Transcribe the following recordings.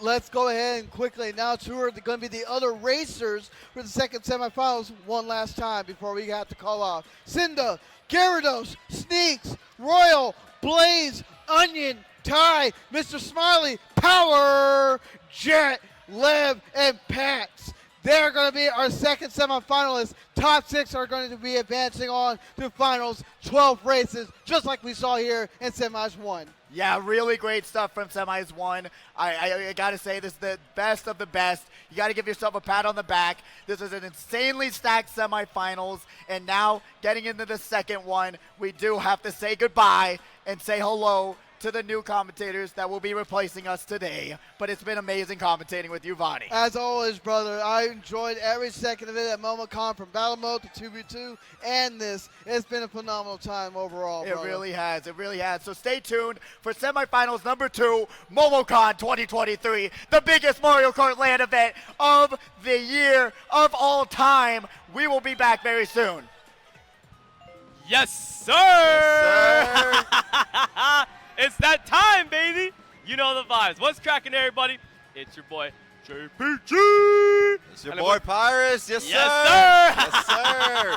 let's go ahead and quickly announce who are going to be the other racers for the second semifinals one last time before we have to call off. Cynda, Gyrodos, Sneakz, Royal, Blaze, Onion, Ty, Mr. Smiley, Power, Jet, Lev, and Pats. They're going to be our second semifinalists. Top 6 are going to be advancing on to finals, 12 races, just like we saw here in semis 1. Yeah, really great stuff from semis 1. I got to say, this is the best of the best. You got to give yourself a pat on the back. This is an insanely stacked semifinals, and now getting into the second one, we do have to say goodbye and say hello to the new commentators that will be replacing us today. But it's been amazing commentating with you, Vonnie. As always, brother, I enjoyed every second of it at Momocon, from Battle Mode to 2v2 and this. It's been a phenomenal time overall, brother. It really has. It really has. So stay tuned for semifinals number 2, Momocon 2023, the biggest Mario Kart LAN event of the year, of all time. We will be back very soon. Yes, sir! Yes, sir. It's that time, baby. You know the vibes. What's cracking, everybody? It's your boy, JPG. It's your boy, Pyrus. Yes, sir. Yes, Yes, sir.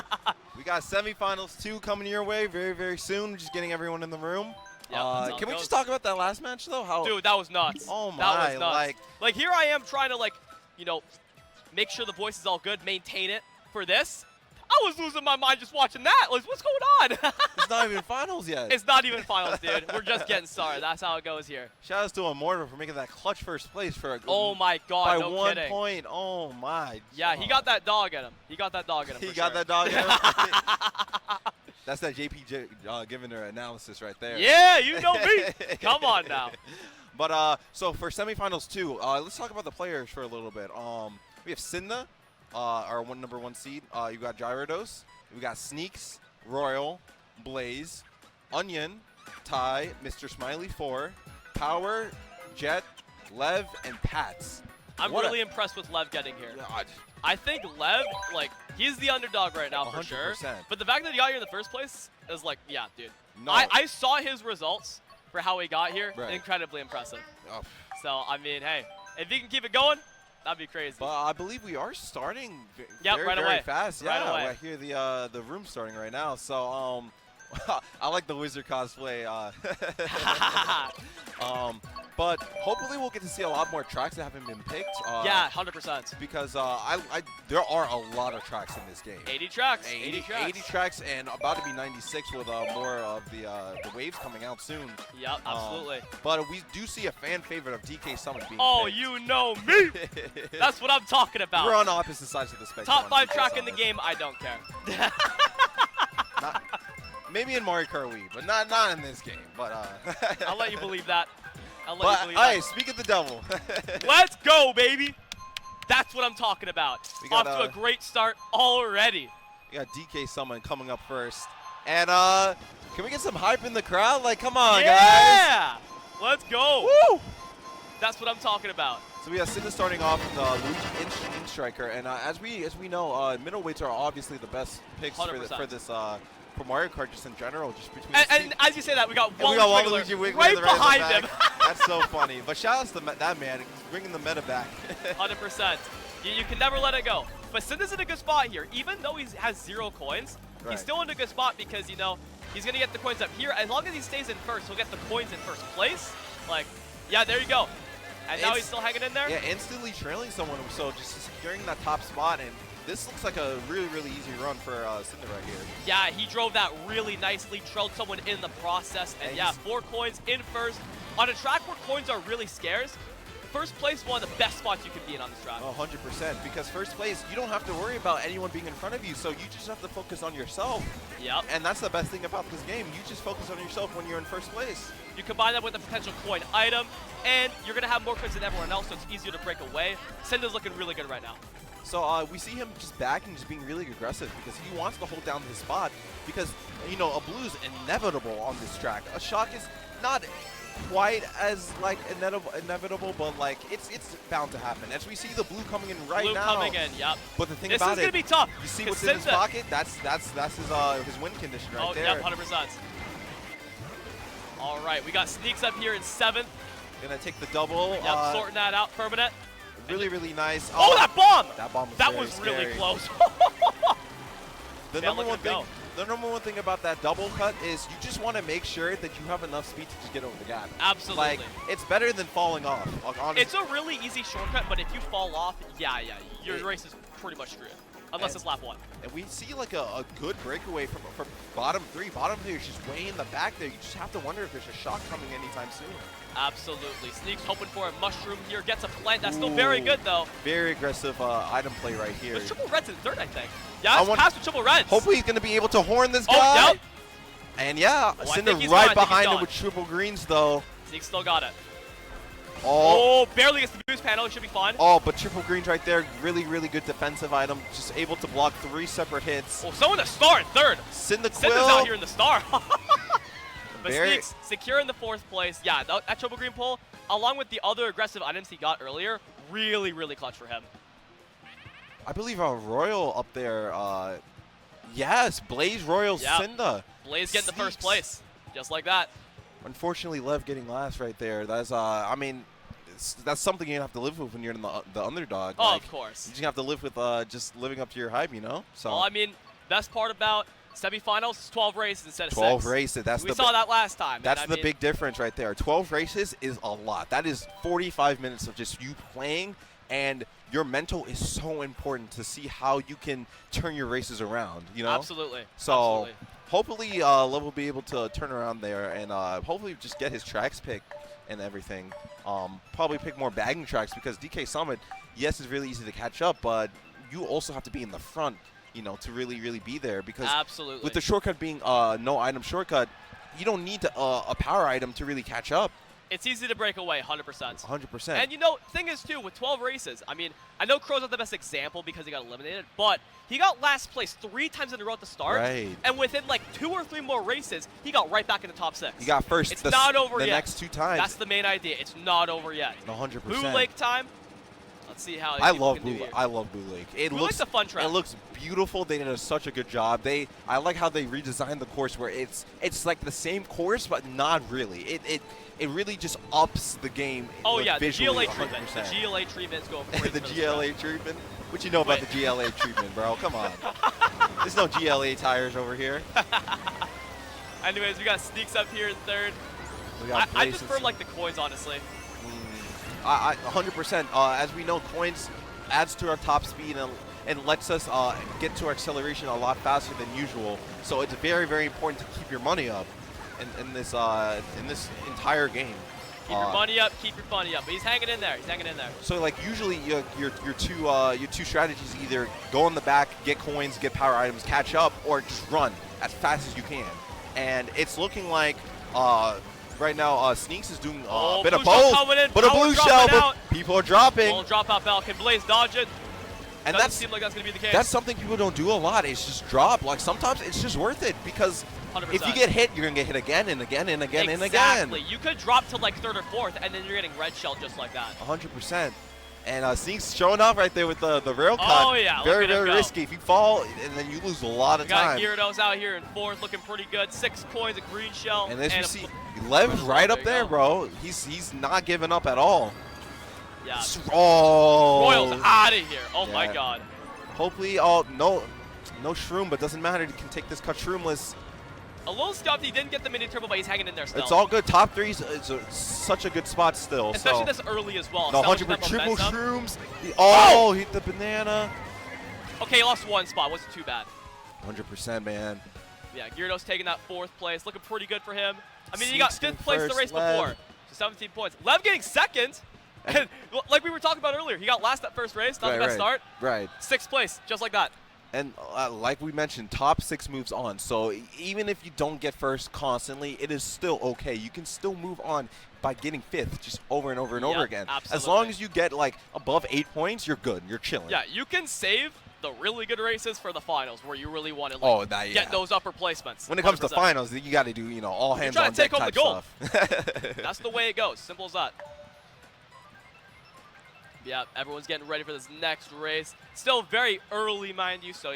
We got semifinals 2 coming your way very, very soon. Just getting everyone in the room. Yep, Can we just talk about that last match, though? Dude, that was nuts. Oh, my. That was nuts. Like, here I am trying to, make sure the voice is all good, maintain it for this. I was losing my mind just watching that. Like, what's going on? It's not even finals yet. It's not even finals, dude. We're just getting started. That's how it goes here. Shout out to Immortal for making that clutch first place for a Oh my God, by no 1 kidding. point. Oh my. Yeah, he got that dog in him. He got that dog in him. He for got sure. that dog in him. That's that JPGiviner analysis right there. Yeah, you know me. Come on now. But so for semifinals 2, let's talk about the players for a little bit. We have Cynda, our number 1 seed. You got Gyrodos. We got Sneakz, Royal, Blaze, Onion, Ty, Mr. Smiley 4, Power, Jet, Lev, and Pats. I'm really impressed with Lev getting here. God. I think Lev, he's the underdog right now for 100%. sure. But the fact that he got here in the first place is yeah, dude. No. I saw his results for how he got here. Right. Incredibly impressive. Oh. So, I mean, hey, if he can keep it going, that'd be crazy. But I believe we are starting Yep, right very away. fast. Right Yeah, away. I hear the room starting right now. So I like the wizard cosplay. But hopefully we'll get to see a lot more tracks that haven't been picked. Yeah, 100%. Because there are a lot of tracks in this game. 80 tracks. 80 tracks. 80 tracks, and about to be 96 with more of the waves coming out soon. Yep, absolutely. But we do see a fan favorite of DK Summit being picked. You know me. That's what I'm talking about. We're on opposite sides of the spectrum. Top 5 DK track in Summit. the game, I don't care. Maybe in Mario Kart Wii, but not in this game. But I'll let you believe that. Hey, speak of the devil. Let's go, baby. That's what I'm talking about. We got, Off to a great start already. We got DK Summon coming up first. And can we get some hype in the crowd? Like, come on, guys. Yeah. Let's go. Woo! That's what I'm talking about. So we have Cynda starting off with Luigi in striker, and as we know, middleweights are obviously the best picks for this for Mario Kart just in general, just between. And as you say that, we got Waluigi Wiggler right behind him. That's so funny. But shout out to that man, bringing the meta back. 100%. You can never let it go. But Cynda's in a good spot here, even though he has 0 coins. Right. He's still in a good spot because he's gonna get the coins up here. As long as he stays in first, he'll get the coins in first place. Yeah, there you go. And now he's still hanging in there? Yeah, instantly trailing someone, so just securing that top spot, and this looks like a really, really easy run for Cynda right here. Yeah, he drove that really nicely, trailed someone in the process, and yeah, 4 coins in first. On a track where coins are really scarce, first place is one of the best spots you could be in on this track. 100%, because first place, you don't have to worry about anyone being in front of you, so you just have to focus on yourself. Yep. And that's the best thing about this game. You just focus on yourself when you're in first place. You combine that with a potential coin item, and you're going to have more coins than everyone else, so it's easier to break away. Cynda's looking really good right now. So we see him just backing, just being really aggressive because he wants to hold down his spot because, a blue is inevitable on this track. A shock is not quite as, inevitable, but, it's bound to happen. As we see the blue coming in right now. Blue coming in, yep. But the thing this about is going to be tough. You see what's in his pocket? That's his win condition right there. Yep, 100%. All right, we got Sneakz up here in 7th. Gonna take the double. Yep, sorting that out, permanent. Really, really nice. Oh, that bomb! That bomb was That very was really scary. close. The Yeah, number look one at him thing, the number one thing about that double cut is you just want to make sure that you have enough speed to just get over the gap. Absolutely. Like, it's better than falling off. Like, honestly. It's a really easy shortcut, but if you fall off, yeah, your race is pretty much screwed. Unless it's lap 1. And we see like a good breakaway from bottom 3. Bottom 3 is just way in the back there. You just have to wonder if there's a shock coming anytime soon. Absolutely. Sneakz hoping for a mushroom here. Gets a plant. That's still very good, though. Very aggressive item play right here. There's triple reds in third, I think. Yeah, it's past with triple reds. Hopefully he's going to be able to horn this guy. Oh, yep. And yeah, I Cynda think he's right gone. behind him with triple greens, though. Sneakz still got it. Oh, barely gets the boost panel. It should be fine. oh, but triple greens right there. Really, really good defensive item. Just able to block 3 separate hits. Oh, someone a star in third. Cynda's Cynda's out here in the star. But Very- Sneakz securing the 4th place. Yeah, that triple green pull, along with the other aggressive items he got earlier, really, really clutch for him. I believe our Royal up there. Yes, Blaze Royal Yep. Cynda. Blaze getting the first Sneakz. place, just like that. Unfortunately, Lev getting last right there. That's I mean, that's something you have to live with when you're in the underdog. Oh, Like, of course. you just have to live with just living up to your hype, you know. So Well, I mean, best part about semifinals is 12 races instead of 12 6. races. That's We the saw that last time. That's and the I mean, big difference right there. 12 races is a lot. That is 45 minutes of just you playing, and your mental is so important to see how you can turn your races around, you know? Absolutely. So Absolutely. hopefully Lev will be able to turn around there and hopefully just get his tracks picked and everything. Probably pick more bagging tracks because DK Summit, yes, it's really easy to catch up, but you also have to be in the front, you know, to really, really be there because Absolutely. with the shortcut being no item shortcut, you don't need a power item to really catch up. It's easy to break away, 100%. 100%. And you know, thing is too, with 12 races, I mean, I know Crow's not the best example because he got eliminated, but he got last place 3 times in a row at the start. Right. And within like 2 or 3 more races, he got right back in the top 6. You got first. It's not over the yet. next 2 times. That's the main idea. It's not over yet. 100%. Blue Lake time. Let's see how I people love can do Blue Lake. here. I love Blue Lake. It Blue looks Lake's a fun track. It looks beautiful. They did such a good job. I like how they redesigned the course where it's like the same course but not really. It really just ups the game. Oh like, yeah, the visually, GLA treatment. 100%. The GLA treatment's going crazy. The for this GLA track. treatment. What you know about Wait. the GLA treatment, bro? Come on. There's no GLA tires over here. Anyways, we got Sneakz up here in third. We got I Blaze prefer and- like the coins, honestly. I 100%. As we know, coins adds to our top speed and lets us get to our acceleration a lot faster than usual. So it's very, very important to keep your money up in this entire game. Keep your money up, keep your funny up. But he's hanging in there. He's hanging in there. So like usually your two strategies either go in the back, get coins, get power items, catch up, or just run as fast as you can. And it's looking like right now Sneakz is doing a bit of blue shell both, coming in, but a power blue dropping shell, but out. people are dropping. Well, drop out bell. Can Blaze dodge it? And Doesn't that's seem like that's going to be the case. That's something people don't do a lot. It's just drop. Like sometimes it's just worth it because 100%. if you get hit, you're gonna get hit again and again and again and again. Exactly. You could drop to like 3rd or 4th, and then you're getting red shell just like that. 100%. And Sneakz showing off right there with the rail cut. Oh, yeah, Very, look at him very go. risky. If you fall, and then you lose a lot of We got time. Gyrodos out here in 4th, looking pretty good. 6 coins, a green shell. And as you a see, bl- Lev's right up you there, go. bro. He's not giving up at all. Yeah. Oh. Royals out of here. Oh my Yeah. god. Hopefully, no shroom, but doesn't matter. He can take this cut shroomless. A little scuffed. He didn't get the mini turbo, but he's hanging in there still. It's all good. Top 3 is such a good spot still. Especially so. this early as well. No, Establishing 100% that triple momentum. shrooms. Oh, hit the banana. Okay, he lost 1 spot. Wasn't too bad. 100%, man. Yeah, Gyrodos taking that 4th place. Looking pretty good for him. I mean, he got Sneakz 5th place the first, race Lev. before. So 17 points. Lev getting 2nd. And like we were talking about earlier, he got last that first race. Not the best start. Right. 6th place, just like that. And like we mentioned, top 6 moves on. So even if you don't get first constantly, it is still okay. You can still move on by getting 5th just over and over and over Yep, again. absolutely. As long as you get like above 8 points, you're good. You're chilling. Yeah, you can save the really good races for the finals where you really want to yeah. get those upper placements. When it comes to 100%. finals, you got to do, all hands trying on to take deck home type the gold. stuff. That's the way it goes. Simple as that. Yeah, everyone's getting ready for this next race. Still very early, mind you, so,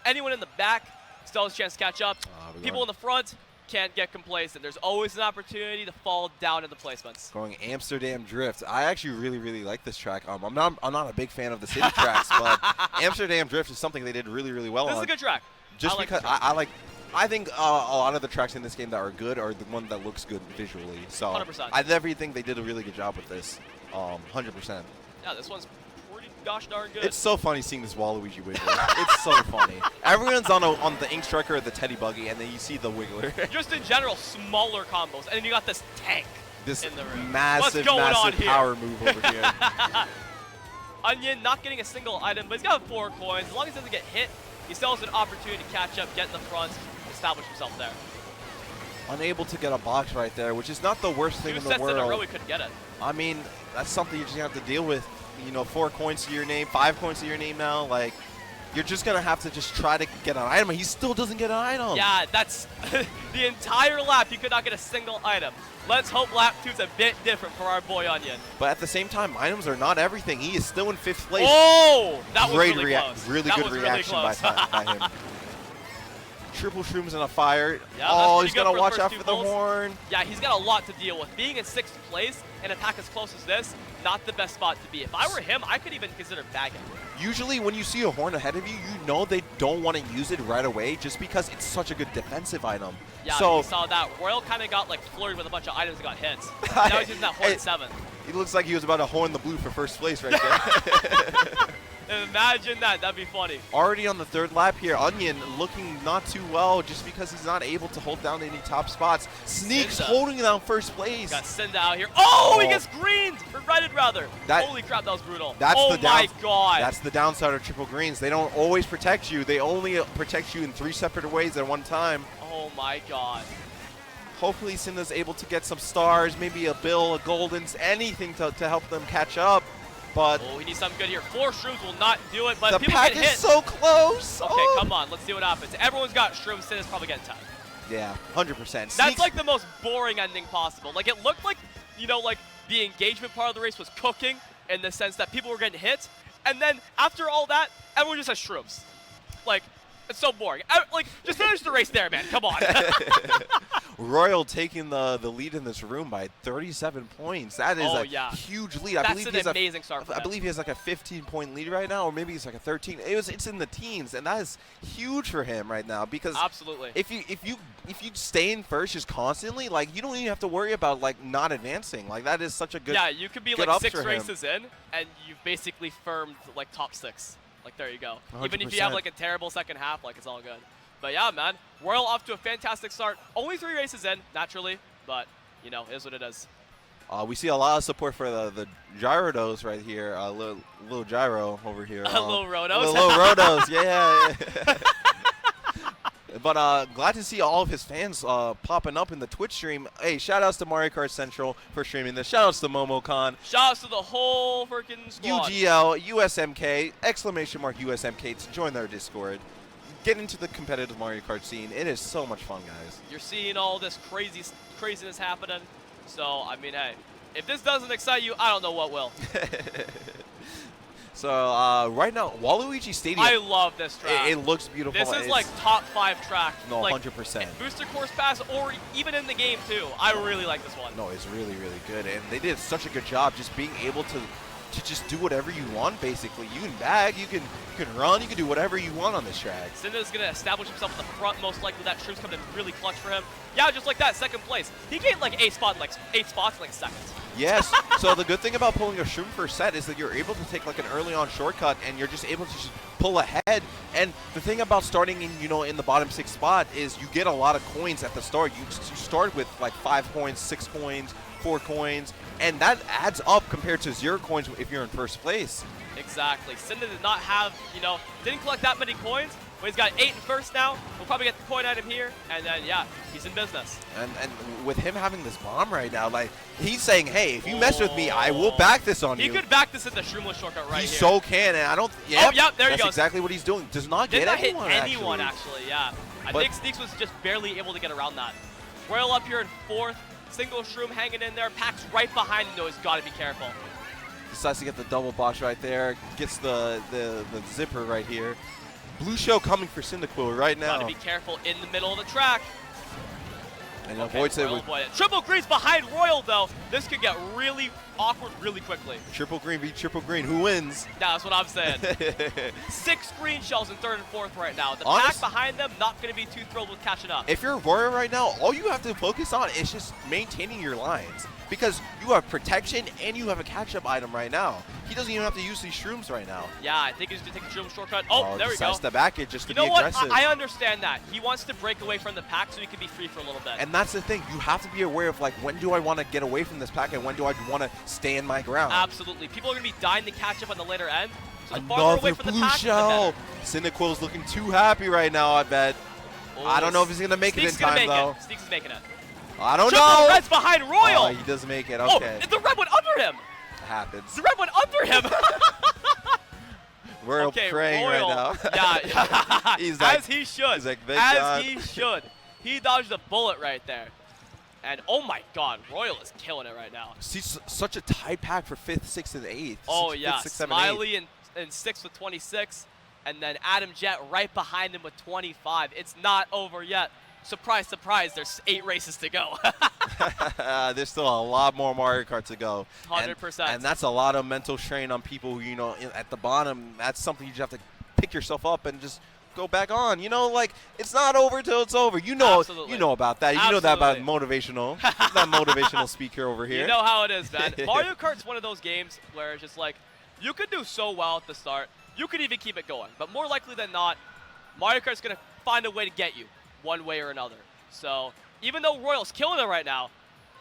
anyone in the back still has a chance to catch up. People in the front, can't get complacent. There's always an opportunity to fall down in the placements. Going Amsterdam Drift. I actually really like this track. I'm not a big fan of the city tracks, but Amsterdam Drift is something they did really well This on. is a good track. Just because I think a lot of the tracks in this game that are good are the one that looks good visually. So 100%. I definitely think they did a really good job with this. 100%. Yeah, this one's pretty gosh darn good. It's so funny seeing this Waluigi Wiggler. It's so funny. Everyone's on the Ink Striker or the Teddy Buggy, and then you see the Wiggler. Just in general, smaller combos, and then you got this tank This in the room. massive power move over here. Onion not getting a single item, but he's got 4 coins. As long as he doesn't get hit, he still has an opportunity to catch up, get in the front, establish himself there. Unable to get a box right there, which is not the worst thing in the In a row, world. he couldn't get it. I mean, that's something you're just going to have to deal with. You know, 4 coins to your name, 5 coins to your name now. Like, you're just going to have to just try to get an item. And he still doesn't get an item. Yeah, that's the entire lap. You could not get a single item. Let's hope lap 2's a bit different for our boy Onion. But at the same time, items are not everything. He is still in 5th place. Oh, that was Great really close. Really that good was reaction really close. by him. Triple shrooms in a fire. Yeah, oh, that's he's pretty got to good watch for out first for the 2 pulls. horn. Yeah, he's got a lot to deal with. Being in 6th place and a pack as close as this, not the best spot to be. If I were him, I could even consider bagging. Usually when you see a horn ahead of you, you know they don't want to use it right away just because it's such a good defensive item. Yeah, so you saw that. Royal kind of got like flurried with a bunch of items and got hits. Now he's using that horn Hey, at 7. He looks like he was about to horn the blue for 1st place right there. Imagine that. That'd be funny. Already on the 3rd lap here, Onion looking not too well just because he's not able to hold down any top spots. Sneakz Cynda. holding down 1st place. Got Cynda out here. Oh, he gets greened! Or righted, rather. That- Holy crap, that was brutal. That's oh the my god. That's the downside of triple greens. They don't always protect you. They only protect you in 3 separate ways at one time. Oh my god. Hopefully Cynda's able to get some stars, maybe a bill, a goldens, anything to help them catch up. But Oh, he needs something good here. 4 shrooms will not do it, but the if people pack get is hit. so close. Okay, Oh. come on. Let's see what happens. Everyone's got shrooms. Cynda's probably getting tied. Yeah, 100%. That's like the most boring ending possible. Like, it looked like, you know, like the engagement part of the race was cooking in the sense that people were getting hit. And then after all that, everyone just has shrooms. Like, it's so boring. Like, just finish the race there, man. Come on. Royal taking the lead in this room by 37 points. That is a huge lead. That's an amazing start for I him. believe he has like a 15-point lead right now, or maybe it's like a 13. It's in the teens, and that is huge for him right now because Absolutely. if you stay in first just constantly, like you don't even have to worry about like not advancing. Like that is such a good. Yeah, you could be good like ups 6 for him. races in, and you've basically firmed like top 6. Like, there you go. Even if you 100%. have like a terrible second half, like it's all good. But yeah, man, Royal off to a fantastic start. Only 3 races in, naturally, but you know, it is what it is. We see a lot of support for the Gyrodos right here. Little Gyro over here. Little Rodos. Little Rodos, yeah. But glad to see all of his fans popping up in the Twitch stream. Hey, shout-outs to Mario Kart Central for streaming this. Shout-outs to Momocon. Shoutouts to the whole freaking squad. UGL, USMK, !USMK to join their Discord. Get into the competitive Mario Kart scene. It is so much fun, guys. You're seeing all this craziness happening. So, I mean, hey, if this doesn't excite you, I don't know what will. So, right now, Waluigi Stadium. I love this track. It looks beautiful. This is like top 5 track. No, like, 100%. in Booster Course Pass or even in the game too. I really like this one. No, it's really, really good. And they did such a good job just being able to just do whatever you want, basically. You can bag, you can run, you can do whatever you want on this track. Cynda's going to establish himself in the front, most likely. That shroom's coming in really clutch for him. Yeah, just like that, 2nd place. He gained like 8 spots in like seconds. Yes. So the good thing about pulling a shroom first set is that you're able to take like an early on shortcut and you're just able to just pull ahead. And the thing about starting in the bottom 6 spot is you get a lot of coins at the start. You start with like 5 coins, 6 coins, 4 coins, and that adds up compared to 0 coins if you're in 1st place. Exactly. Cynda did not have, didn't collect that many coins, but he's got 8 in 1st now. We'll probably get the coin item here, and then, yeah, he's in business. And with him having this bomb right now, like, he's saying, hey, if you mess with me, I will back this on you. He could back this in the shroomless shortcut right he here. so can, and I don't, yep, there he goes. That's exactly what he's doing. Does not Did get not anyone, hit anyone, actually, yeah. I think Sneakz was just barely able to get around that. Royal up here in 4th. Single shroom hanging in there. Pack's right behind him, though. He's got to be careful. Decides to get the double box right there. Gets the zipper right here. Blue show coming for Cyndaquil right now. Got to be careful in the middle of the track. And avoids it with Triple greens behind Royal, though. This could get really awkward really quickly. triple green v triple green. Who wins? Yeah, that's what I'm saying. 6 green shells in 3rd and 4th right now. The Honest- pack behind them not going to be too thrilled with catching up. If you're Royal right now, all you have to focus on is just maintaining your lines. Because you have protection and you have a catch-up item right now. He doesn't even have to use these shrooms right now. Yeah, I think he's going to take a shroom shortcut. Oh, there we go. Decides to back it just to You know be what? aggressive. I understand that. He wants to break away from the pack so he can be free for a little bit. And that's the thing. You have to be aware of, like, when do I want to get away from this pack and when do I want to stay in my ground. Absolutely. People are going to be dying to catch up on the later end. So the farther away Another from the blue pack, shell. the better. Cyndaquil's looking too happy right now, I bet. Oh, I don't know if he's going to make Sneakz it in time, though. Sneakz is making it. I don't Triple know. red's behind Royal. Oh, he does make it. Okay. Oh, the red went under him. Happens. The red went under him. We're okay, praying Royal. right now. Yeah. He's like, as he should. he's like, thank as God. he should. He dodged a bullet right there. And oh my God, Royal is killing it right now. See, such a tight pack for 5th, 6th, and 8th. Oh Fifth, yeah, sixth, seventh, eighth. Smiley in 6th with 26, and then Adam Jet right behind him with 25. It's not over yet. Surprise, surprise, there's 8 races to go. There's still a lot more Mario Kart to go. 100%. And that's a lot of mental strain on people who, you know, at the bottom. That's something you just have to pick yourself up and just go back on. You know, like, it's not over till it's over. You know, Absolutely. you know about that. You know that about motivational. That motivational speaker over here. You know how it is, man. Mario Kart's one of those games where it's just like, you could do so well at the start. You could even keep it going. But more likely than not, Mario Kart's going to find a way to get you one way or another. So even though Royal's killing it right now,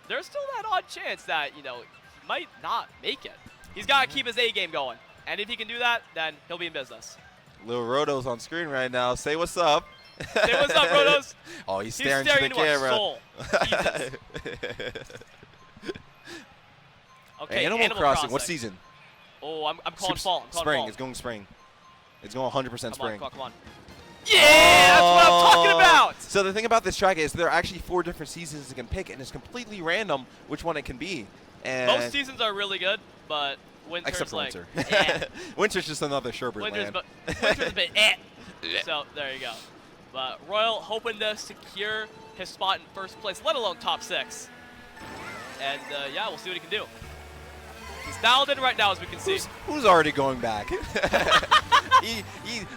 there's still that odd chance that, you know, he might not make it. He's got to keep his A game going. And if he can do that, then he'll be in business. Little Roto's on screen right now. Say what's up. Say what's up, Rotos. Oh, he's He's staring, staring to the into camera. our soul. Jesus. Okay, Hey, Animal Crossing. What season? Oh, I'm calling fall. I'm calling spring. fall. It's going spring. It's going 100% spring. Come on. Yeah, that's what I'm talking about. So the thing about this track is there are actually 4 different seasons it can pick, and it's completely random which one it can be. And Most seasons are really good, but winter's except for like, winter. eh. Winter's just another sherbet winter's, land. winter's a bit eh. So there you go. But Royal hoping to secure his spot in 1st place, let alone top 6. And yeah, we'll see what he can do. He's dialed in right now, as we can see. Who's already going back?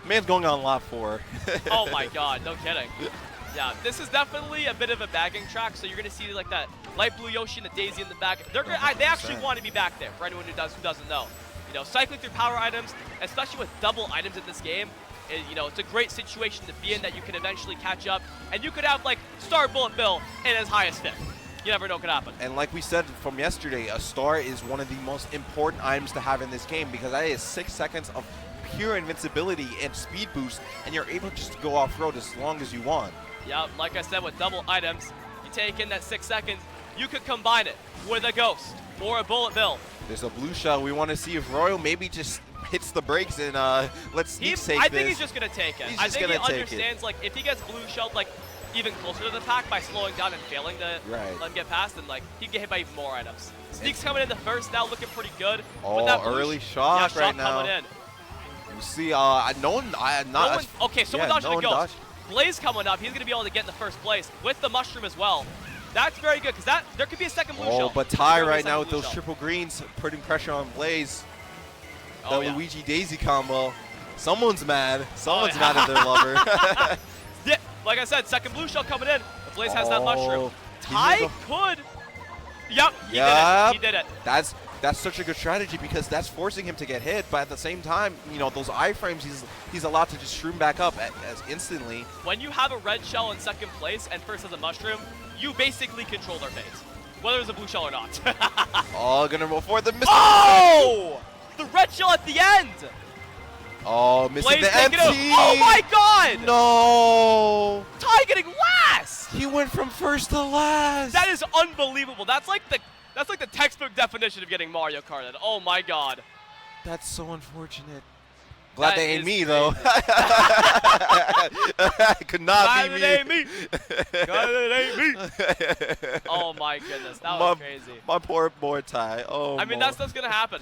Man's going on lap 4. Oh my God, no kidding. Yeah, this is definitely a bit of a bagging track, so you're gonna see like that light blue Yoshi and the Daisy in the back. They actually want to be back there. For anyone who doesn't know, you know, cycling through power items, especially with double items in this game, you know, it's a great situation to be in that you can eventually catch up, and you could have like Star Bullet Bill in as high as 5th. You never know what could happen. And like we said from yesterday, a star is one of the most important items to have in this game because that is 6 seconds of pure invincibility and speed boost, and you're able just to go off-road as long as you want. Yeah, like I said, with double items, you take in that 6 seconds, you could combine it with a Ghost or a Bullet Bill. There's a blue shell. We want to see if Royal maybe just hits the brakes and let's Sneakz take I this. think he's just going to take it. He's I just think he gonna take it. understands, like, if he gets blue shelled, like, even closer to the pack by slowing down and failing to let him get past, then, like, he can get hit by even more items. Sneakz coming in the 1st, now looking pretty good. Oh, with that blue early shot right now. coming in. You see, okay, someone dodged the Ghost. Blaze coming up, he's going to be able to get in the 1st place with the mushroom as well. That's very good, because there could be a second blue shell. Oh, but Ty right now with those triple greens, putting pressure on Blaze. The Luigi Daisy combo. Someone's mad. Someone's mad at their lover. Yeah, like I said, second blue shell coming in. Blaze has that mushroom. Ty could. Yep, he did it. That's such a good strategy because that's forcing him to get hit, but at the same time, you know, those iframes, he's allowed to just shroom back up as instantly. When you have a red shell in 2nd place and 1st has a mushroom, you basically control their fate, whether it's a blue shell or not. Oh, gonna roll forward the missile. Oh! The red shell at the end! Oh, missing Blaze the empty. Oh my God! No! Ty getting last! He went from 1st to last. That is unbelievable. That's like the textbook definition of getting Mario Karted. Oh my God. That's so unfortunate. Glad they ain't me, crazy. though. Could not be me. Glad it ain't me. Glad it ain't me. Oh my goodness, that was crazy. My poor boy Ty. Oh. I mean, that's what's gonna happen.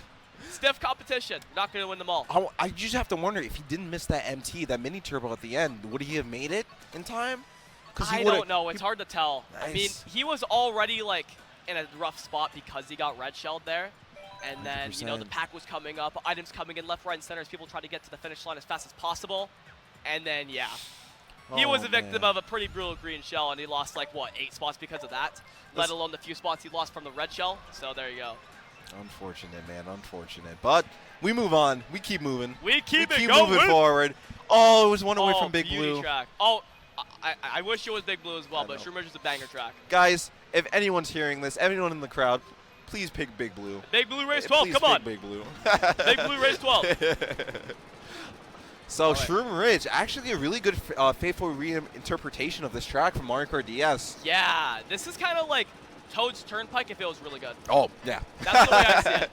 Stiff competition. Not gonna win them all. I just have to wonder if he didn't miss that MT, that mini turbo at the end, would he have made it in time? I don't know. It's hard to tell. Nice. I mean, he was already like in a rough spot because he got red shelled there. And then, you know, the 100%. pack was coming up, items coming in left, right, and center as people try to get to the finish line as fast as possible. And then, yeah, he was a victim of a pretty brutal green shell, and he lost like, what, 8 spots because of that, let alone the few spots he lost from the red shell. So there you go. Unfortunate, man, unfortunate. But we move on. We keep moving. We keep moving going. forward. Oh, it was one away from Big beauty Blue. Track. Oh, I wish it was Big Blue as well, I but know. Shroomer's is a banger track. Guys, if anyone's hearing this, anyone in the crowd, please pick Big Blue. Big Blue race 12, Please come pick on. Big Blue. Big Blue race 12. So right. Shroom Ridge, actually a really good faithful reinterpretation of this track from Mario Kart DS. Yeah, this is kind of like Toad's Turnpike if it was really good. Oh, yeah. That's the way I see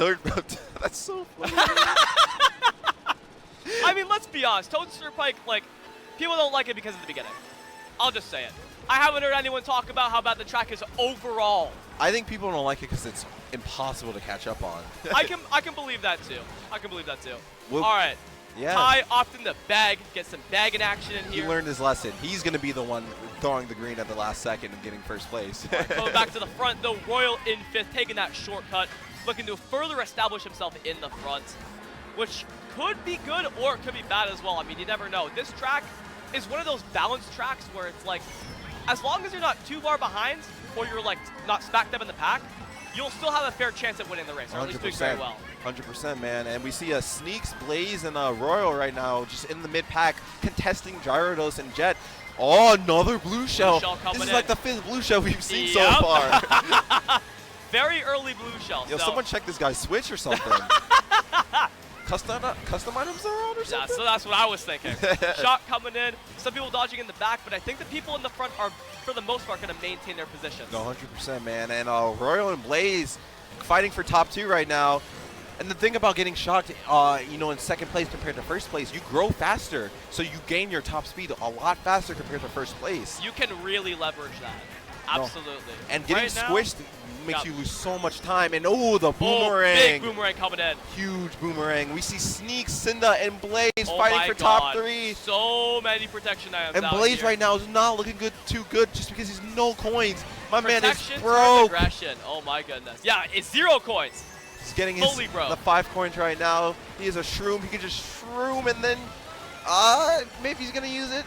it. That's so funny. I mean, let's be honest. Toad's Turnpike, like, people don't like it because of the beginning. I'll just say it. I haven't heard anyone talk about how bad the track is overall. I think people don't like it because it's impossible to catch up on. I can believe that too. I can believe that too. Well, All right. Yeah. Ty opting the bag, get some bagging action in He here. learned his lesson. He's going to be the one throwing the green at the last second and getting first place. Going back to the front, though, Royal in 5th, taking that shortcut, looking to further establish himself in the front, which could be good or it could be bad as well. I mean, you never know. This track is one of those balanced tracks where it's like, as long as you're not too far behind or you're like not smack dab in the pack, you'll still have a fair chance at winning the race, or at least doing very well. 100%, man. And we see a Sneakz, Blaze, and a Royal right now just in the mid-pack contesting Gyrodos and Jet. Oh, another blue shell. This is like the 5th blue shell we've seen so far. Very early blue shell. Yo, so. someone check this guy's switch or something. Custom items are on or something? Yeah, so that's what I was thinking. Shot coming in, some people dodging in the back, but I think the people in the front are, for the most part, going to maintain their positions. No, 100%, man. And Royal and Blaze fighting for top 2 right now. And the thing about getting shocked, you know, in 2nd place compared to 1st place, you grow faster, so you gain your top speed a lot faster compared to 1st place. You can really leverage that. Absolutely. No. And getting right squished makes you lose so much time. And oh, the boomerang. Big boomerang coming in. Huge boomerang. We see Sneakz, Cynda, and Blaze Oh fighting my for God. top 3. So many protection items And out Blaze here. right now is not looking too good just because he's no coins. My man is Protection turns broke. aggression. Oh my goodness. Yeah, it's 0 coins. He's getting Fully broke. the 5 coins right now. He is a shroom. He can just shroom and then maybe he's gonna use it.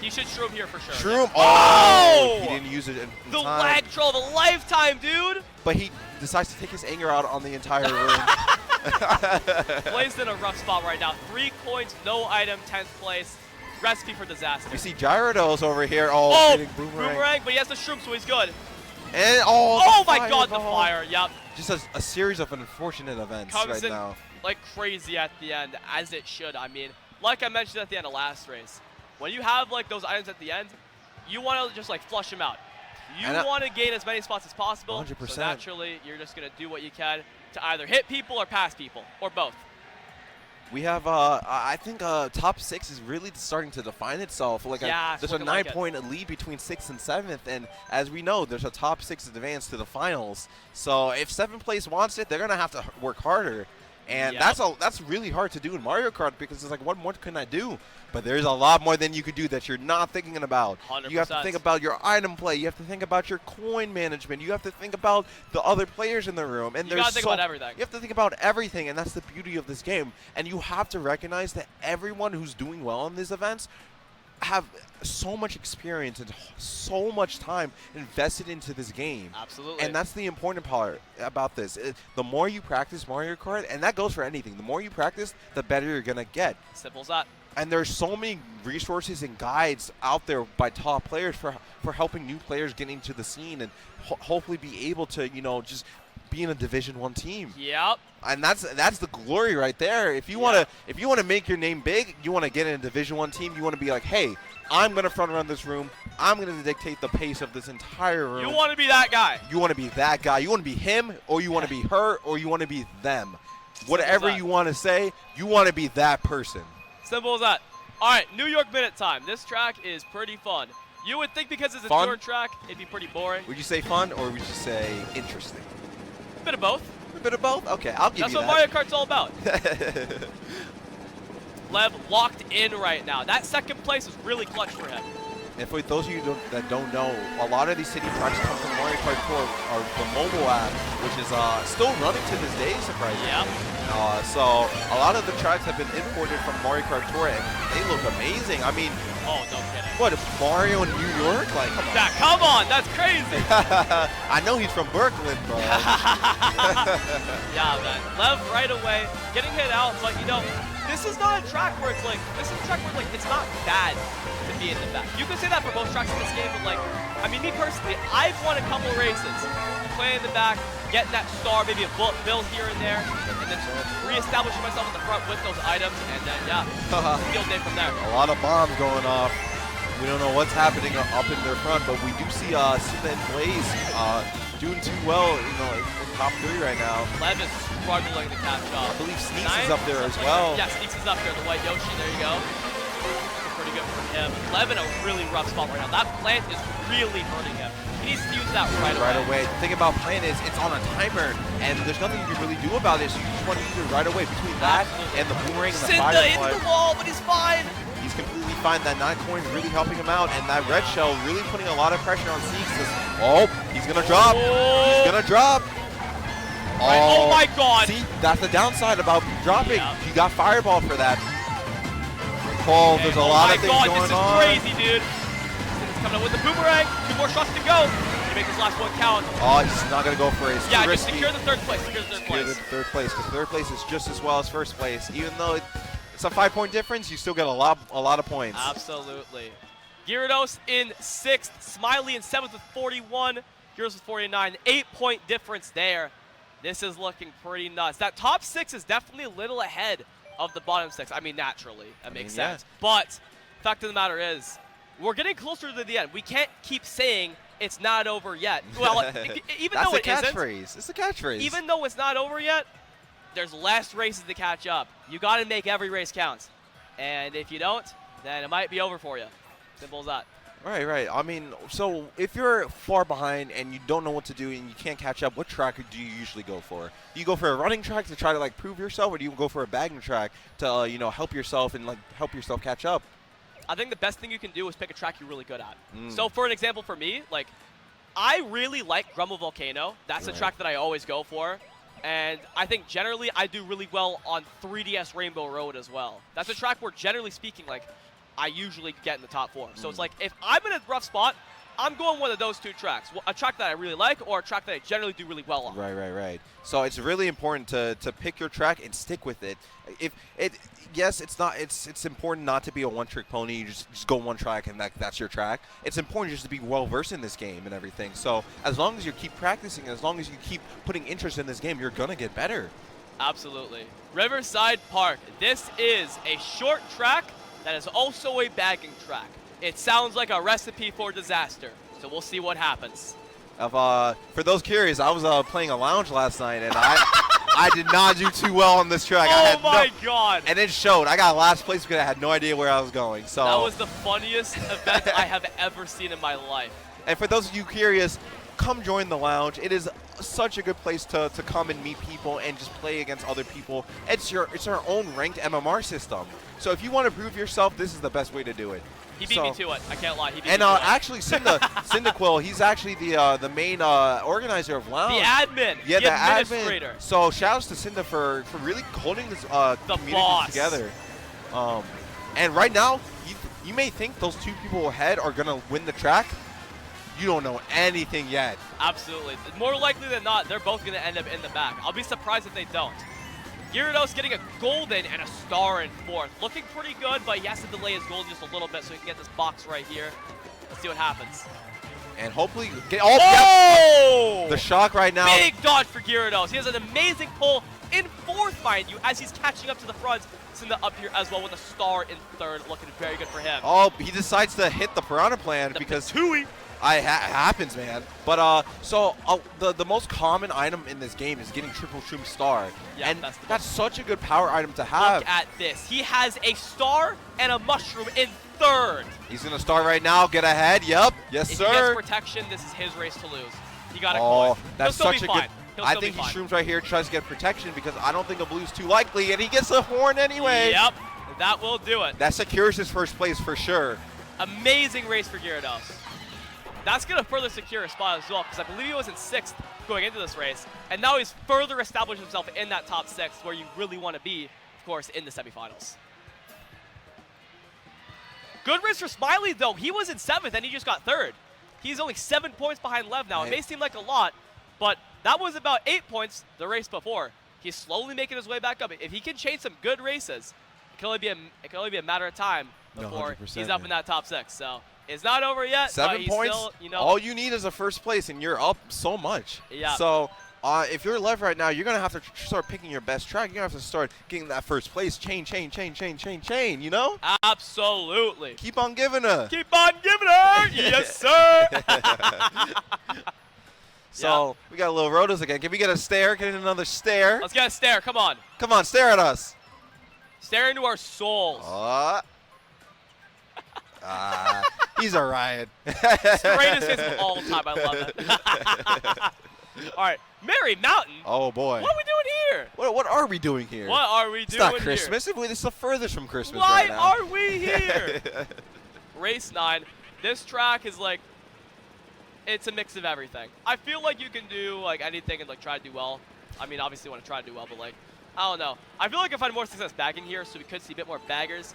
You should shroom here for sure. Shroom. Oh! He didn't use it in The time. lag troll of a lifetime, dude. But he decides to take his anger out on the entire room. Blaze in a rough spot right now. 3 coins, no item, 10th place. Recipe for disaster. We see Gyrodos over here. Oh, getting boomerang, but he has the shroom, so he's good. And Oh my God, the fireball. fire. Yep. Just a series of unfortunate events Comes right in now. like crazy at the end, as it should. I mean, like I mentioned at the end of last race, when you have like those items at the end, you want to just like flush them out. You want to gain as many spots as possible. 100%. So naturally, you're just going to do what you can to either hit people or pass people, or both. We have, I think top 6 is really starting to define itself. Like Yeah, it's there's a looking like 9-point lead between 6th and 7th, and as we know, there's a top 6 advance to the finals. So if 7th place wants it, they're gonna have to work harder, and Yep. that's really hard to do in Mario Kart because it's like, what more can I do? But there's a lot more than you could do that you're not thinking about. 100%. You have to think about your item play. You have to think about your coin management. You have to think about the other players in the room. And You gotta think about everything. You have to think about everything, and that's the beauty of this game. And you have to recognize that everyone who's doing well in these events have so much experience and so much time invested into this game. Absolutely. And that's the important part about this. The more you practice Mario Kart, and that goes for anything, the more you practice, the better you're going to get. Simple as that. And there's so many resources and guides out there by top players for helping new players get into the scene and hopefully be able to, you know, just be in a Division 1 team. Yep. And that's the glory right there. If you want to make your name big, you want to get in a Division 1 team, you want to be like, "Hey, I'm going to front run this room. I'm going to dictate the pace of this entire room." You want to be that guy. You want to be that guy. You want to be him, or you want to be her, or you want to be them. Whatever you want to say, you want to be that person. Simple as that. All right, New York Minute time. This track is pretty fun. You would think because it's a Fun? tour track, it'd be pretty boring. Would you say fun, or would you say interesting? A bit of both. A bit of both? Okay, I'll give That's you what that. Mario Kart's all about. Lev locked in right now. That 2nd place is really clutch for him. And for those of you that don't know, a lot of these city tracks come from Mario Kart Tour, or the mobile app, which is still running to this day, surprisingly. Yep. So a lot of the tracks have been imported from Mario Kart Tour, and they look amazing. I mean, Oh, no kidding. what, Mario in New York? Like, come on. Come on, that's crazy. I know he's from Brooklyn, bro. Yeah, man. Lev right away, getting hit out, but you know, this is not a track where it's like, it's not bad to be in the back. You can say that for most tracks in this game, but like, I mean, me personally, I've won a couple races, playing in the back, getting that star, maybe a bullet bill here and there, and then reestablishing myself in the front with those items, and then, yeah, field day from there. A lot of bombs going off. We don't know what's happening up in their front, but we do see Cynda and Blaze doing too well, you know, in top 3 right now. Lev is struggling to catch up. I believe Sneakz is up there as well. Yeah, Sneakz is up there, the white Yoshi, there you go. Pretty good for him. Lev in a really rough spot right now. That plant is really hurting him. He needs to use that right away. The thing about plant is it's on a timer, and there's nothing you can really do about it, so you just want to use it right away. Between that and the boomerang and the fire Cynda into the wall, but he's fine. He's completely fine. That 9 coins really helping him out, and that red shell really putting a lot of pressure on Sneakz. Oh, he's gonna drop. He's gonna drop. Oh my God. See, that's the downside about dropping. Yeah. You got fireball for that. Oh, there's a lot of things going on. This is crazy, dude. Cynda's coming up with the boomerang. 2 more shots to go. To make this last one count. Oh, he's not gonna go for it. It's Yeah, too just risky. secure the 3rd place. Secure the 3rd place. Secure the 3rd place, because 3rd place is just as well as 1st place. Even though it's a 5-point difference, you still get a lot of points. Absolutely. Gyrodos in 6th, Smiley in 7th with 41, Gyrodos with 49. 8-point difference there. This is looking pretty nuts. That top 6 is definitely a little ahead of the bottom 6. I mean, naturally, that makes sense. But fact of the matter is, we're getting closer to the end. We can't keep saying it's not over yet. Well, even though it isn't. It's a catchphrase. Even though it's not over yet, there's less races to catch up. You got to make every race count. And if you don't, then it might be over for you. Simple as that. Right. I mean, so if you're far behind and you don't know what to do and you can't catch up, what track do you usually go for? Do you go for a running track to try to like prove yourself, or do you go for a bagging track to you know, help yourself and like help yourself catch up? I think the best thing you can do is pick a track you're really good at. So for an example, for me, like, I really like Grumble Volcano. That's a track that I always go for. And I think generally I do really well on 3DS Rainbow Road as well. That's a track where, generally speaking, like, I usually get in the top 4. So it's like, if I'm in a rough spot, I'm going one of those 2 tracks. A track that I really like, or a track that I generally do really well on. Right. So it's really important to pick your track and stick with it. Yes, it's important not to be a one-trick pony. You just go one track and that's your track. It's important just to be well-versed in this game and everything. So as long as you keep practicing, as long as you keep putting interest in this game, you're going to get better. Absolutely. Riverside Park. This is a short track that is also a bagging track. It sounds like a recipe for disaster, so we'll see what happens. For those curious, I was playing a lounge last night, and I did not do too well on this track. Oh my God! And it showed. I got last place because I had no idea where I was going. So that was the funniest event I have ever seen in my life. And for those of you curious, come join the lounge. It is such a good place to come and meet people and just play against other people. It's our own ranked MMR system. So if you want to prove yourself, this is the best way to do it. He beat me to it. I can't lie. He beat me and to it. actually, Cynda Quill, he's actually the main organizer of Lounge. The admin. Yeah, the administrator. Admin. So shout outs to Cynda for really holding this community together. And right now, you may think those 2 people ahead are going to win the track. You don't know anything yet. Absolutely. More likely than not, they're both going to end up in the back. I'll be surprised if they don't. Gyrodos getting a golden and a star in 4th. Looking pretty good, but he has to delay his golden just a little bit so he can get this box right here. Let's see what happens. And hopefully get Oh! The shock right now. Big dodge for Gyrodos. He has an amazing pull in 4th, mind you, as he's catching up to the front. Cynda up here as well with a star in 3rd. Looking very good for him. Oh, he decides to hit the Piranha Plant because Tui. It happens, man. But so the most common item in this game is getting triple shroom star. Yeah, and that's such a good power item to have. Look at this. He has a star and a mushroom in 3rd. He's going to start right now, get ahead. Yep. Yes, sir. If he gets protection, this is his race to lose. He got a coin. That's He'll still such be a fine. good. I think he shrooms right here, tries to get protection because I don't think a blue's too likely, and he gets a horn anyway. Yep. That will do it. That secures his 1st place for sure. Amazing race for Gyrodos. That's going to further secure a spot as well, because I believe he was in 6th going into this race, and now he's further established himself in that top 6 where you really want to be, of course, in the semifinals. Good race for Smiley, though. He was in 7th, and he just got 3rd. He's only 7 points behind Lev now. It may seem like a lot, but that was about 8 points the race before. He's slowly making his way back up. If he can chase some good races, it can only be a matter of time before he's up in that top 6. So it's not over yet. 7 points. Still, you know, all you need is a first place, and you're up so much. Yeah. So if you're Lev right now, you're gonna have to start picking your best track. You're gonna have to start getting that first place. Chain. You know? Absolutely. Keep on giving her. Keep on giving her. Yes, sir. So we got a little Rotos again. Can we get a stare? Get another stare? Let's get a stare. Come on. Come on, stare at us. Stare into our souls. He's a riot. Greatest face of all time. I love it. All right, Mary Mountain. Oh boy. What are we doing here? What are we doing here? What are we It's doing not Christmas. here? It's the furthest from Christmas Why right now. are we here? Race 9. This track is like, it's a mix of everything. I feel like you can do like anything and like try to do well. I mean, obviously you want to try to do well, but like, I don't know. I feel like I find more success bagging here, so we could see a bit more baggers.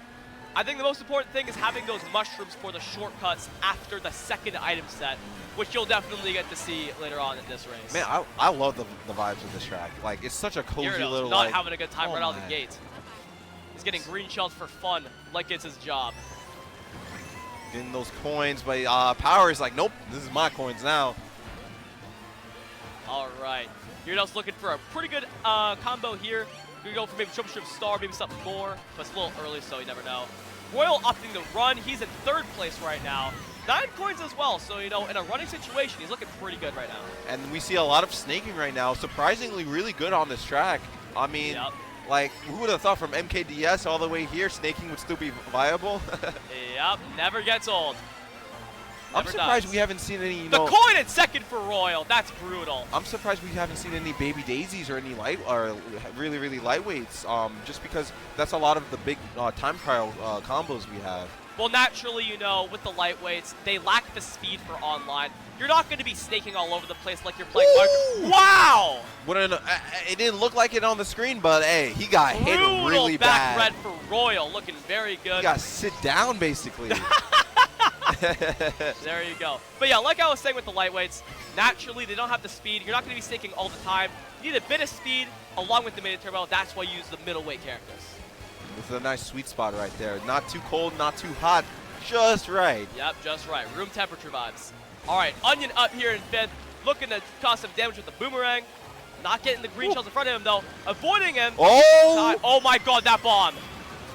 I think the most important thing is having those mushrooms for the shortcuts after the second item set, which you'll definitely get to see later on in this race. Man, I love the vibes of this track. Like, it's such a cozy Gyrodos little, not like, having a good time right out of the man. gate. He's getting green shells for fun, like it's his job. Getting those coins, but Power is like, nope, this is my coins now. All right. Gyrodos looking for a pretty good combo here. We go for maybe triple strip star, maybe something more, but it's a little early, so you never know. Royal opting to run. He's in 3rd place right now. 9 coins as well, so, you know, in a running situation, he's looking pretty good right now. And we see a lot of snaking right now. Surprisingly really good on this track. I mean, like, who would have thought from MKDS all the way here, snaking would still be viable? Yep, never gets old. I'm Never surprised does. we haven't seen any, you The know, coin in 2nd for Royal. That's brutal. I'm surprised we haven't seen any baby daisies or any really lightweights. Just because that's a lot of the big time trial combos we have. Well, naturally, you know, with the lightweights, they lack the speed for online. You're not going to be snaking all over the place like you're playing Mario. Wow! It didn't look like it on the screen, but hey, he got hit really back bad. red for Royal, looking very good. He got sit down basically. There you go. But yeah, like I was saying with the lightweights, naturally they don't have the speed. You're not going to be snaking all the time. You need a bit of speed along with the mid-turbo. That's why you use the middleweight characters. This is a nice sweet spot right there. Not too cold, not too hot, just right. Yep, just right. Room temperature vibes. All right, Onion up here in 5th, looking to cause some damage with the boomerang. Not getting the green shells in front of him, though. Avoiding him. Oh my god, that bomb.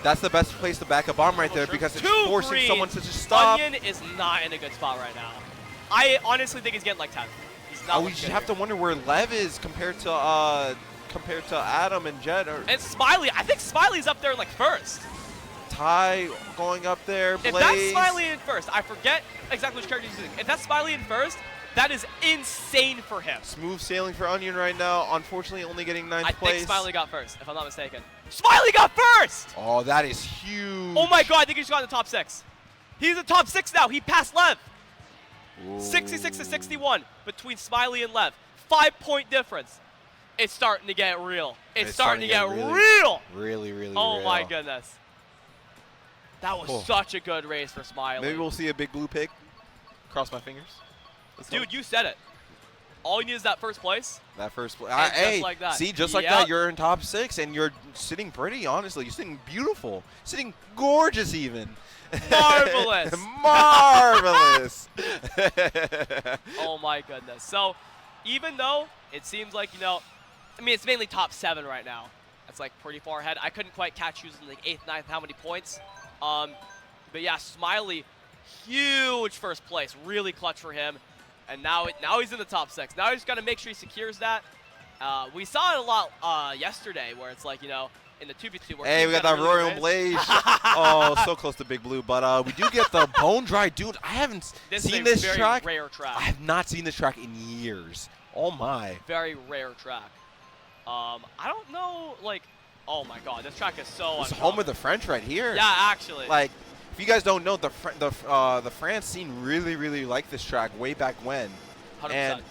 That's the best place to back a bomb right there because it's forcing green. someone to just stop. Onion is not in a good spot right now. I honestly think he's getting like 10. He's not. We just have to wonder where Lev is compared to Adam and Jet. And Smiley, I think Smiley's up there like 1st. Ty going up there. Blaze. If that's Smiley in 1st, I forget exactly which character he's using. If that's Smiley in 1st, that is insane for him. Smooth sailing for Onion right now. Unfortunately, only getting 9th place. I think Smiley got 1st, if I'm not mistaken. Smiley got 1st! Oh, that is huge. Oh my god, I think he just got in the top 6. He's in top 6 now. He passed Lev. Ooh. 66 to 61 between Smiley and Lev. 5-point difference. It's starting to get real. It's starting to get real. Really real. Oh my goodness. That was such a good race for Smiley. Maybe we'll see a big blue pick. Cross my fingers. Dude, you said it. All you need is that 1st place. That 1st place. Hey, just like that. See, just like that, you're in top 6, and you're sitting pretty, honestly. You're sitting beautiful. Sitting gorgeous, even. Marvelous. Marvelous. Oh, my goodness. So, even though it seems like, you know, I mean, it's mainly top 7 right now. That's, like, pretty far ahead. I couldn't quite catch who's in, like, 8th, 9th, how many points. But, yeah, Smiley, huge 1st place. Really clutch for him. And now he's in the top 6. Now he's got to make sure he secures that. We saw it a lot yesterday where it's like, you know, in the 2v2. Where hey, we got that really Royal Blaze. Oh, so close to Big Blue. But we do get the Bone Dry. Dude, I haven't seen this track. Rare track. I have not seen this track in years. Oh, my. Very rare track. I don't know, like, oh, my God. This track is so It's home of the French right here. Yeah, actually. Like, if you guys don't know, the France scene really liked this track way back when. 100%. And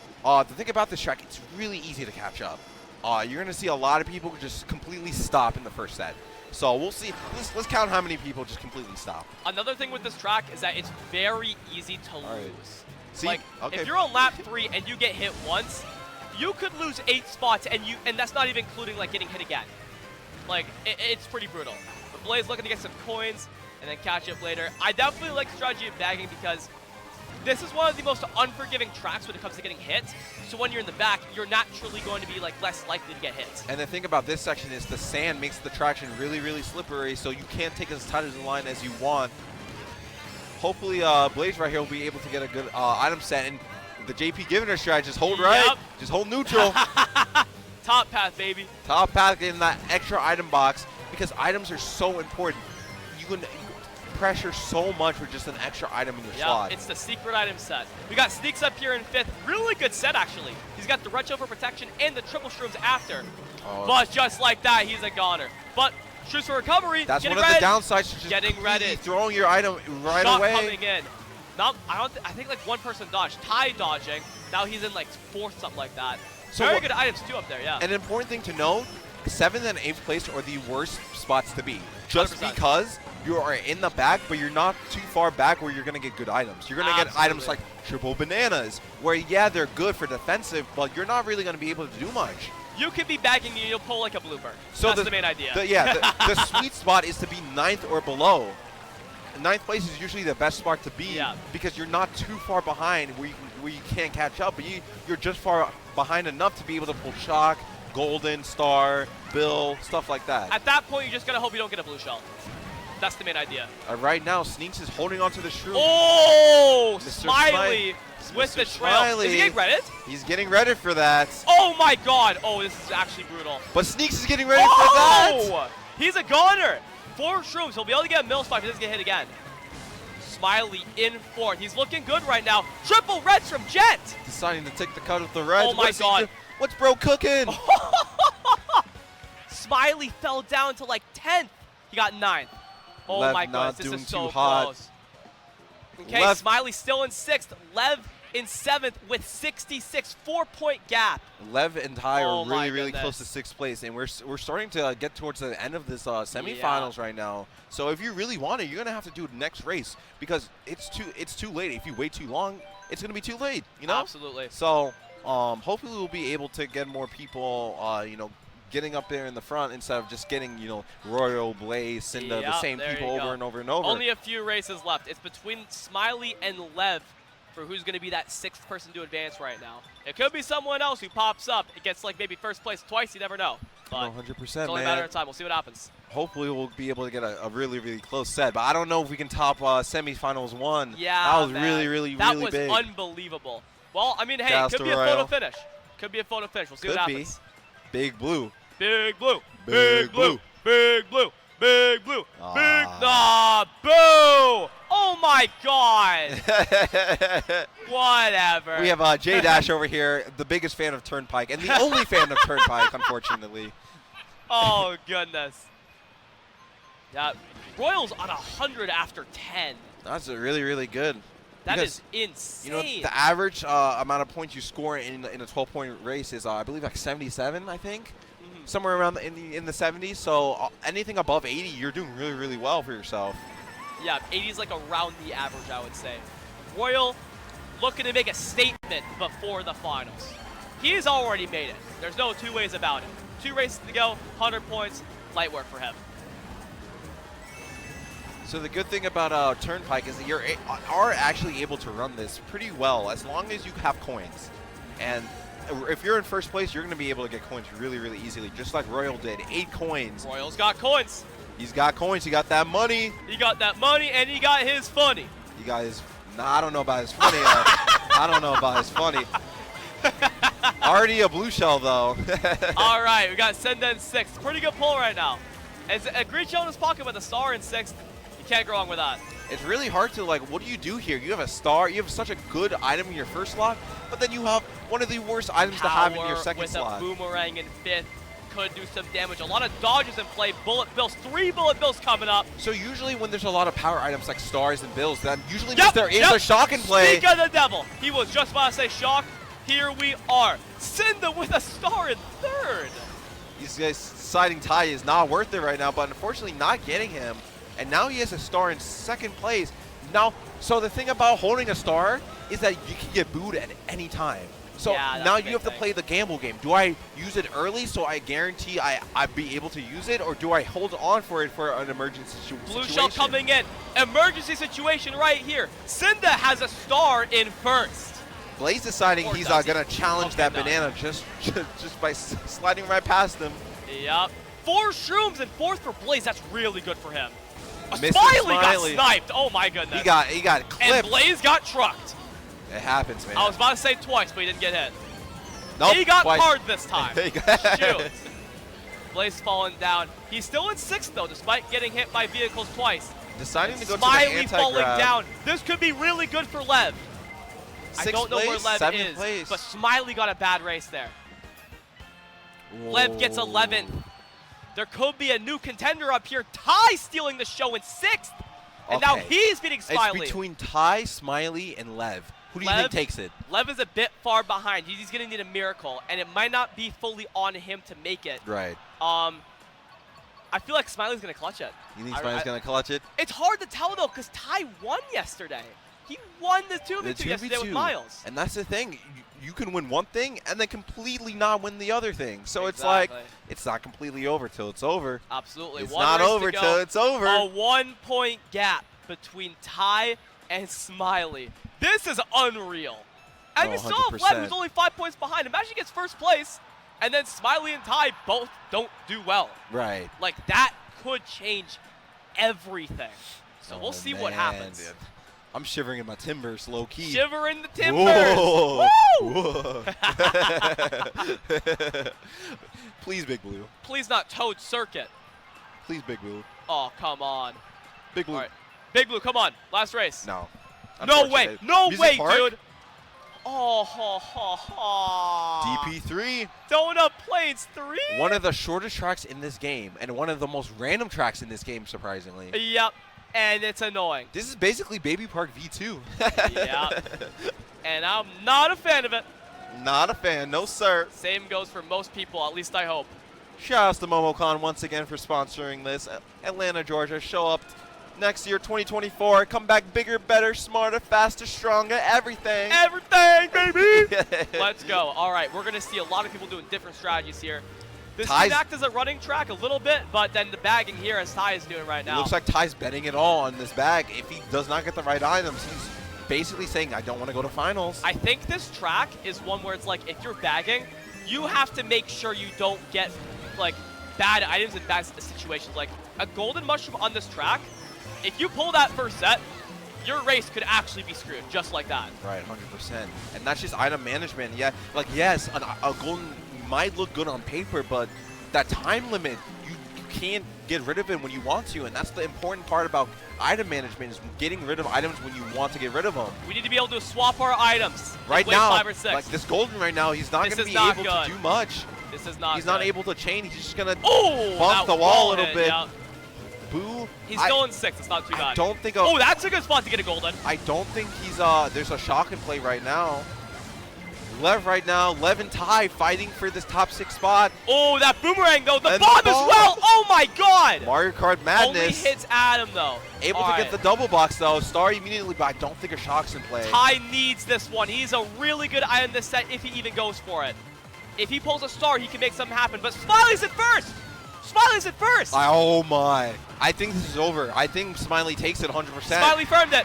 the thing about this track, it's really easy to catch up. You're going to see a lot of people just completely stop in the first set. So we'll see. Let's count how many people just completely stop. Another thing with this track is that it's very easy to lose. Right. See, Like, okay. if you're on lap 3 and you get hit once, you could lose 8 spots, and that's not even including like getting hit again. Like, it's pretty brutal. But Blaze looking to get some coins and then catch up later. I definitely like the strategy of bagging because this is one of the most unforgiving tracks when it comes to getting hit. So when you're in the back, you're naturally going to be like less likely to get hit. And the thing about this section is the sand makes the traction really slippery, so you can't take as tight as the line as you want. Hopefully, Blaze right here will be able to get a good item set, and the JPGiviner strategy, just hold right, just hold neutral. Top path, baby. Top path in that extra item box, because items are so important. You can pressure so much with just an extra item in your slot. It's the secret item set. We got Sneakz up here in 5th. Really good set, actually. He's got the retro for protection and the triple shrooms after. But just like that, he's a goner. But shoots for recovery. That's one of ready. the downsides to just Getting ready. throwing your item right Shot away. coming in. Now, I think like one person dodged. Ty dodging. Now he's in like 4th, something like that. So Very good items too up there, yeah. An important thing to note, 7th and 8th place are the worst spots to be. Just 100%. because you are in the back, but you're not too far back where you're going to get good items. You're going to get items like triple bananas, where, yeah, they're good for defensive, but you're not really going to be able to do much. You could be bagging and you'll pull like a blooper. So That's the main idea. The sweet spot is to be 9th or below. 9th place is usually the best spot to be because you're not too far behind where you can't catch up, but you're just far behind enough to be able to pull Shock, Golden, Star, Bill, stuff like that. At that point, you just got to hope you don't get a blue shell. That's the main idea. Right now, Sneakz is holding on to the shroom. Oh, Mr. Smiley with the trail. Smiley. Is he getting Reddit? He's getting ready for that. Oh my god. Oh, this is actually brutal. But Sneakz is getting ready for that. He's a goner. 4 shrooms. He'll be able to get a mill spot if he doesn't get hit again. Smiley in 4th. He's looking good right now. Triple reds from Jet. Deciding to take the cut with the reds. Oh my god. What's bro cooking? Smiley fell down to like 10th. He got 9th. Oh Lev my not god, this doing is so too hot. close. Okay, Lev Smiley still in 6th. Lev in 7th with 66, 4-point gap. Lev and Ty Oh are my really close goodness. to 6th place, and we're starting to get towards the end of this semifinals right now. So if you really want it, you're gonna have to do the next race because it's too late. If you wait too long, it's gonna be too late. You know. Absolutely. So hopefully we'll be able to get more people, getting up there in the front instead of just getting, Royal, Blaze, Cynda, the same there people you go. over and over and over. Only a few races left. It's between Smiley and Lev for who's going to be that 6th person to advance right now. It could be someone else who pops up. It gets like maybe 1st place twice. You never know. But 100%, it's only a matter of time. We'll see what happens. Hopefully we'll be able to get a really close set, but I don't know if we can top semifinals 1. Yeah, that was man. really that big. was unbelievable. Well, I mean, hey, Shouts it could to be a Royal. photo finish. Could be a photo finish. We'll see what Could be. happens. Big blue. Big blue. Big blue. Big blue. Big blue. Ah. Big. Nah, boo. Oh my god. Whatever. We have J-Dash over here, the biggest fan of Turnpike, and the only fan of Turnpike, unfortunately. Oh goodness. Yeah, Royals on 100 after 10. That's really good. That Because, is insane. the average amount of points you score in a 12-point race is, I believe, like 77, I think. Somewhere around in the 70s. So anything above 80, you're doing really well for yourself. Yeah, 80 is like around the average, I would say. Royal looking to make a statement before the finals. He's already made it. There's no 2 ways about it. 2 races to go, 100 points, light work for him. So the good thing about Turnpike is that you are actually able to run this pretty well as long as you have coins. And if you're in 1st place, you're going to be able to get coins really easily, just like Royal did. 8 coins. Royal's got coins. He's got coins. He got that money. He got that money, and he got his funny. He got his... Nah, I don't know about his funny. I don't know about his funny. Already a blue shell, though. All right, we got Cynda in 6th. Pretty good pull right now. It's a green shell in his pocket with a star in 6th. You can't go wrong with that. It's really hard to, what do you do here? You have a star. You have such a good item in your 1st slot, but then you have one of the worst items to have in your 2nd with slot. a boomerang in 5th. could do some damage. A lot of dodges in play. Bullet bills, 3 bullet bills coming up. So usually when there's a lot of power items like stars and bills, that usually means there is a shock in play. Sneak of the devil. He was just about to say shock. Here we are. Cynda with a star in 3rd. These guys deciding Ty is not worth it right now, but unfortunately not getting him. And now he has a star in 2nd place. Now, so the thing about holding a star is that you can get booed at any time. So Yeah, now that's a you have big to play the gamble game. Do I use it early so I guarantee I'd be able to use it, or do I hold on for it for an emergency Blue situation? shell coming in. Emergency situation right here. Cynda has a star in 1st. Blaze deciding Or he's does he? going to challenge Okay, that no. banana just by sliding right past him. Yep. 4 shrooms in 4th for Blaze. That's really good for him. Mr. Smiley got Smiley. sniped. Oh my goodness. He got and clipped. Blaze got trucked. It happens, man. I was about to say twice, but he didn't get hit. Nope, He got twice. hard this time. He got- Shoot. Blaze falling down. He's still in 6th though, despite getting hit by vehicles twice. Deciding to go Smiley to the falling anti-grab. down. This could be really good for Lev. I 6th don't know where place, Lev 7th is, place. but Smiley got a bad race there. Lev gets 11th. There could be a new contender up here. Ty stealing the show in 6th. And now Okay. he's beating Smiley. It's between Ty, Smiley, and Lev. Who do you think Lev- takes it? Lev is a bit far behind. He's going to need a miracle, and it might not be fully on him to make it. Right. I feel like Smiley's going to clutch it. You think Smiley's going to clutch it? It's hard to tell, though, because Ty won yesterday. He won the 2v2 yesterday with Miles. And that's the thing. You can win one thing and then completely not win the other thing. So it's like, Exactly. it's not completely over till it's over. Absolutely. It's One not race to over go. till it's over. A 1-point gap between Ty and Smiley. This is unreal. And Oh, we still have Lev, who's 100%. only 5 points behind. Imagine he gets 1st place, and then Smiley and Ty both don't do well. Right. Like, that could change everything. So we'll Oh, see what man, happens. dude. I'm shivering in my timbers, low key. Shiver in the timbers. Whoa. Woo! Whoa. Please, Big Blue. Please not Toad Circuit. Please, Big Blue. Oh, come on. Big Blue. All right. Big Blue, come on. Last race. No. No way. Unfortunate. No Music way, Park? dude. Oh, ha, ha, ha. DP3. Donut Plains 3? One of the shortest tracks in this game, and one of the most random tracks in this game, surprisingly. Yep. And it's annoying. This is basically Baby Park V2. Yep. And I'm not a fan of it. Not a fan, no sir. Same goes for most people, at least I hope. Shout outs to Momocon once again for sponsoring this. Atlanta, Georgia. Show up next year, 2024. Come back bigger, better, smarter, faster, stronger, everything. Everything, baby! Let's go. All right, we're going to see a lot of people doing different strategies here. This Ty's- can act as a running track a little bit, but then the bagging here, as Ty is doing right It now. looks like Ty's betting it all on this bag. If he does not get the right items, he's basically saying, I don't want to go to finals. I think this track is one where it's like, if you're bagging, you have to make sure you don't get like bad items in bad situations. Like a golden mushroom on this track, if you pull that first set, your race could actually be screwed, just like that. Right, 100%. And that's just item management. Yeah, like yes, a golden might look good on paper, but that time limit, you can't get rid of it when you want to, and that's the important part about item management is getting rid of items when you want to get rid of them. We need to be able to swap our items. in Right wave now, 5 or 6. like this golden right now, he's not This going to is be not able good. to do much. This is not He's not good. able to chain. He's just going to Oh, bump that the wall a little hit, bit. yeah. Boo. He's still in 6th. It's not too I bad. don't think. Oh, that's a good spot to get a golden. I don't think he's. There's a shock in play right now. Lev right now. Lev and Ty fighting for this top 6 spot. Oh, that boomerang though. The And bomb the as bomb. well. Oh my God. Mario Kart Only Madness. hits Adam though. Able All to right. get the double box though. Star immediately, but I don't think a shock's in play. Ty needs this one. He's a really good item this set if he even goes for it. If he pulls a star, he can make something happen. But Smiley's at first. Smiley's at first. Oh my. I think this is over. I think Smiley takes it 100%. Smiley firmed it.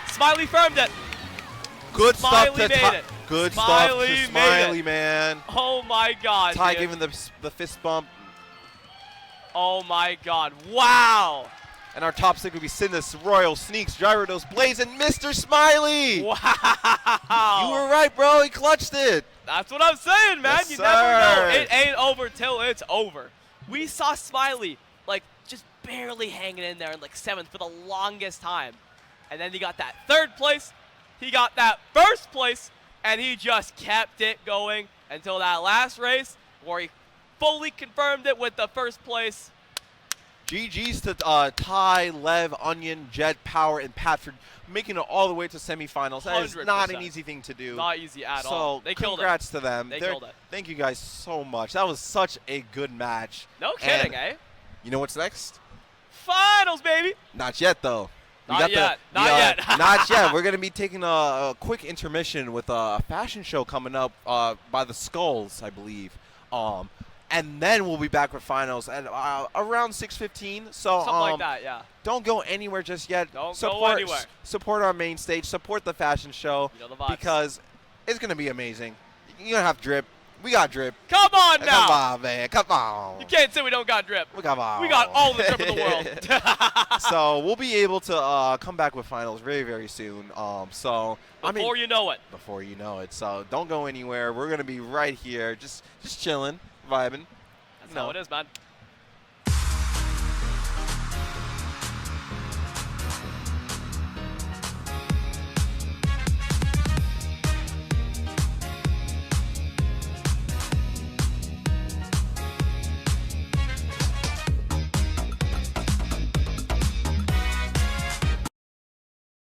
Smiley firmed it. Good Smiley stuff to made Ty. it. Good Smiley stuff made to Smiley, it. man. Oh my God. Ty dude. giving the fist bump. Oh my God. Wow. And our top 6 would be Cynda, Royal, Sneakz, Gyrodos, Blaze, and Mr. Smiley. Wow. You were right, bro. He clutched it. That's what I'm saying, man. Yes, You never know. sir. It ain't over till it's over. We saw Smiley, like, just barely hanging in there in, like, 7th for the longest time. And then he got that 3rd place. He got that 1st place. And he just kept it going until that last race where he fully confirmed it with the first place. GG's to Ty, Lev, Onion, Jet, Power, and Pat for making it all the way to semifinals. That is not an 100%. easy thing to do. Not easy at So all. They killed it. congrats to them. They killed it. Thank you guys so much. That was such a good match. No kidding, And eh? You know what's next? Finals, baby. Not yet, though. Not yet. Not yet. Not yet. We're going to be taking a quick intermission with a fashion show coming up by the Skulls, I believe. And then we'll be back with finals at around 6:15. So Something like that, yeah. don't go anywhere just yet. Don't go anywhere. Support our main stage. Support the fashion show You know the vibes. because it's going to be amazing. You're going to have drip. We got drip. Come on now. Come on, man. Come on. You can't say we don't got drip. We got all the drip in the world. So we'll be able to come back with finals very, very soon. Before you know it. Before you know it. So don't go anywhere. We're gonna be right here, just chilling, vibing. That's how it is, man.